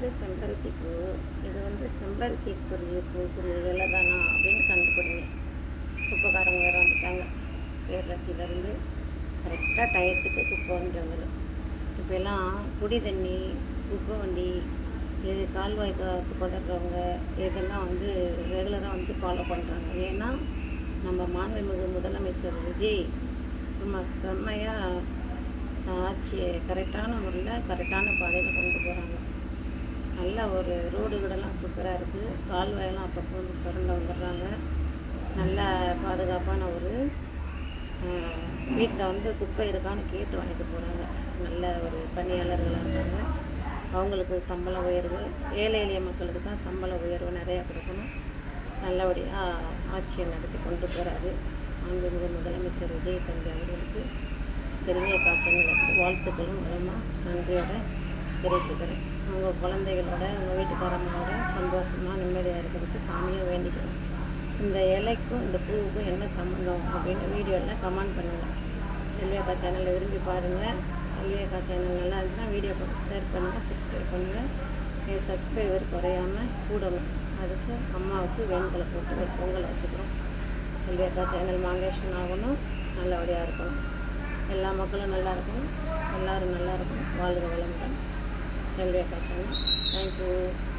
வந்து செம்பருத்தி பூ. இது வந்து செம்பருத்தி பூக்குரிய இலை தானா அப்படின்னு கண்டுபிடிங்க. குப்பைக்காரங்க வேறு வந்துட்டாங்க. பேரூராட்சியிலேருந்து கரெக்டாக டயத்துக்கு குப்பை வந்துட்டு வந்துடும். இப்போல்லாம் குடி தண்ணி, குப்பை வண்டி, இது கால்வாய் புதறவங்க இதெல்லாம் வந்து ரெகுலராக வந்து ஃபாலோ பண்ணுறாங்க. ஏன்னா நம்ம மாண்புமிகு முதலமைச்சர் விஜய் சும்மா செம்மையாக ஆட்சியை கரெக்டான முறையில் கரெக்டான பாதையில் கொண்டு போகிறாங்க. நல்ல ஒரு ரோடு வீடெல்லாம் சூப்பராக இருக்குது. கால்வாயெல்லாம் அப்பப்போ வந்து சுரண்ட வந்துடுறாங்க. நல்ல பாதுகாப்பான ஒரு வீட்டில் வந்து குப்பை இருக்கான்னு கேட்டு வாங்கிட்டு போகிறாங்க. நல்ல ஒரு பணியாளர்களாக இருக்காங்க. அவங்களுக்கு சம்பள உயர்வு, ஏழை எளிய மக்களுக்கு தான் சம்பள உயர்வு நிறையா கொடுக்கணும். நல்லபடியாக ஆட்சியை நடத்தி கொண்டு போகிறாரு மாண்புமிகு முதலமைச்சர் விஜய் தம்பி அவர்களுக்கு செல்விய காய்ச்சல்களுக்கு வாழ்த்துக்களும் மூலமாக நன்றியோட தெரிவிச்சுக்கிறேன். உங்கள் குழந்தைகளோட உங்கள் வீட்டுக்காரங்களோட சந்தோஷமாக நிம்மதியாக இருக்கிறதுக்கு சாமியை வேண்டிக்கிறோம். இந்த இலைக்கும் இந்த பூவுக்கும் என்ன சம்மந்தம் அப்படின்னு வீடியோவில் கமெண்ட் பண்ணுங்கள். செல்வியக்கா சேனலை விரும்பி பாருங்கள். செல்வியக்கா சேனல் நல்லா இருந்துச்சுன்னா வீடியோ போட்டு ஷேர் பண்ணுங்கள், சப்ஸ்கிரைப் பண்ணுங்கள். என் சப்ஸ்கிரைபர் குறையாமல் கூடணும். அதுக்கு அம்மாவுக்கு வேண்டுதலை போட்டு ஒரு பொங்கல் வச்சுக்கிறோம். செல்வியக்கா சேனல் மாங்கேஷன் ஆகணும், நல்லபடியாக இருக்கணும். எல்லா மக்களும் நல்லா இருக்கணும், எல்லோரும் நல்லா இருக்கணும். வாழ்க வளமுடன். செல்வியக்கா சேனல். தேங்க்யூ.